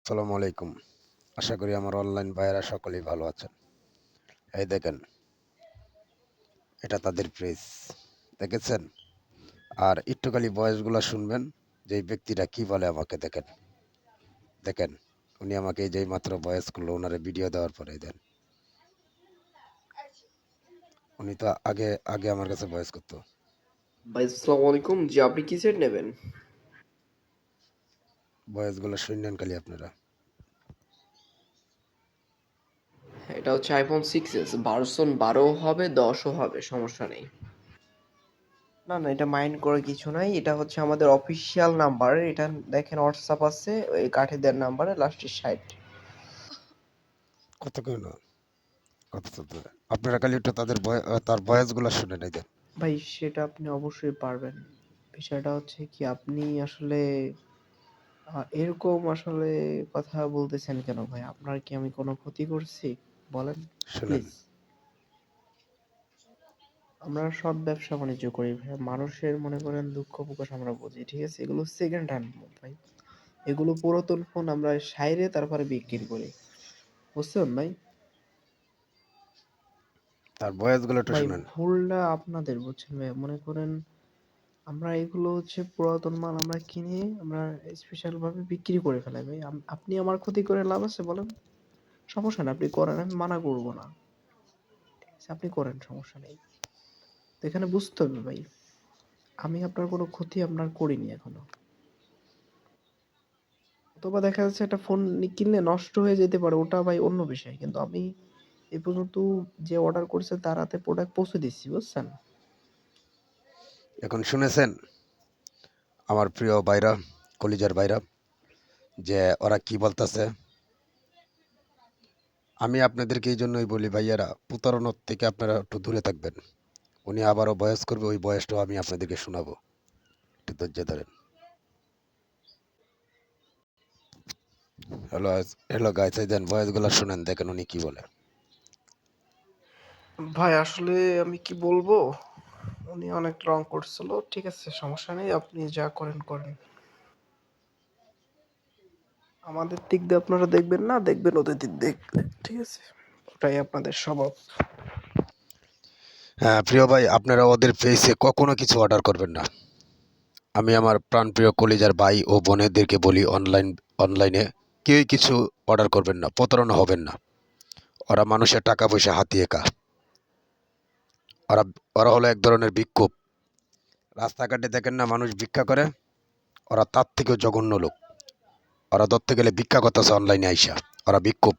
আসসালামু আলাইকুম। আশা করি আমার অনলাইন ভাইয়েরা সকলেই ভালো আছেন। এই দেখেন, এটা তাদের পেজ, দেখেছেন? আর একটু খালি ভয়েসগুলো শুনবেন যে এই ব্যক্তিটা কি বলে আমাকে। দেখেন দেখেন উনি আমাকে এই যে মাত্র ভয়েস করলো, ওনারে ভিডিও দেওয়ার পরে দেন। উনি তো আগে আগে আমার কাছে ভয়েস করতো। ভাই আসসালামু আলাইকুম। জি, আপনি কি সেট নেবেন? ভয়েসগুলো শুনলেন খালি আপনারা। এটা হচ্ছে আইফোন 6s ভার্সন 12 হবে, 10ও হবে, সমস্যা নেই। না না, এটা মাইন্ড করে কিছু নাই। এটা হচ্ছে আমাদের অফিসিয়াল নাম্বার। এটা দেখেন হোয়াটসঅ্যাপ আছে, ওই কাঠি দেওয়ার নাম্বারে লাস্টে 60। কত কেন কত আপনারা খালি একটু তার ভয়েসগুলো শুনে নেই দেন। ভাই সেটা আপনি অবশ্যই পারবেন। বিষয়টা হচ্ছে কি, আপনি আসলে এরকম আসলে কথা বলতেছেন কেন ভাই? আপনার কি আমি কোনো ক্ষতি করছি? বলেন শুনেন। প্লিজ। আমরা সৎ ব্যবসা বাণিজ্য করি ভাই। মানুষের মনে করেন দুঃখ প্রকাশ আমরা বুঝি, ঠিক আছে? এগুলো সেকেন্ড হ্যান্ড ভাই। এগুলো পুরাতন ফোন আমরা সাইরে তারপরে বিক্রি করি, বুঝছেন ভাই? তার ভয়েসগুলো একটু ভাই শুনেন। ভুলটা আপনাদের, বুঝছেন ভাই? মনে করেন আমরা এগুলো হচ্ছে পুরাতন মাল আমরা কিনে আমরা স্পেশাল ভাবে বিক্রি করে ফেলাই ভাই। আপনি আমার ক্ষতি করে লাভ আছে বলেন? সমস্যা না, আপনি করেন, আমি মানা করবো না, ঠিক আছে? আপনি করেন, সমস্যা নেই। তো এখানে বুঝতে হবে ভাই, আমি আপনার কোনো ক্ষতি আপনার করিনি এখনো। অথবা দেখা যাচ্ছে একটা ফোন কিনলে নষ্ট হয়ে যেতে পারে, ওটা ভাই অন্য বিষয়। কিন্তু আমি এ পর্যন্ত যে অর্ডার করছে তার হাতে প্রোডাক্ট পৌঁছে দিচ্ছি, বুঝছেন? এখন শুনেছেন আমার প্রিয় ভাইরা, কলিজার ভাইরা, যে ওরা কি বলতেছে। আমি আপনাদেরকে এই জন্যই বলি ভাইয়ারা, প্রতারণার থেকে আপনারা একটু দূরে থাকবেন। উনি আবারও বয়স করবে, ওই বয়সটাও আমি আপনাদেরকে শোনাবো। একটু ধৈর্য ধরেন। হ্যালো হ্যালো গাইস, এই দেন ভয়েসগুলো শুনেন, দেখেন উনি কি বলে। ভাই আসলে আমি কি বলবো, উনি অনেক রং করছিল, ঠিক আছে? সমস্যা নেই, আপনি যা করেন করেন। আমাদের দিক দিয়ে আপনারা দেখবেন না, দেখবেন ওদের দিক দেখবে, ঠিক আছে? ওটাই আপনাদের স্বভাব। হ্যাঁ প্রিয় ভাই, আপনারা ওদের ফেসে কখনো কিছু অর্ডার করবেন না। আমি আমার প্রাণপ্রিয় কলিজার ভাই ও বোনেদেরকে বলি, অনলাইনে কেউই কিছু অর্ডার করবেন না, প্রতারণা হবেন না। ওরা মানুষের টাকা পয়সা হাতিয়ে ওরা ওরা হলো এক ধরনের ভিক্ষুক। রাস্তাঘাটে দেখেন না মানুষ ভিক্ষা করে, ওরা তার থেকেও জঘন্য লোক। ওরা ধরতে গেলে ভিক্ষা করতেছে অনলাইনে আইসা, ওরা ভিক্ষুক।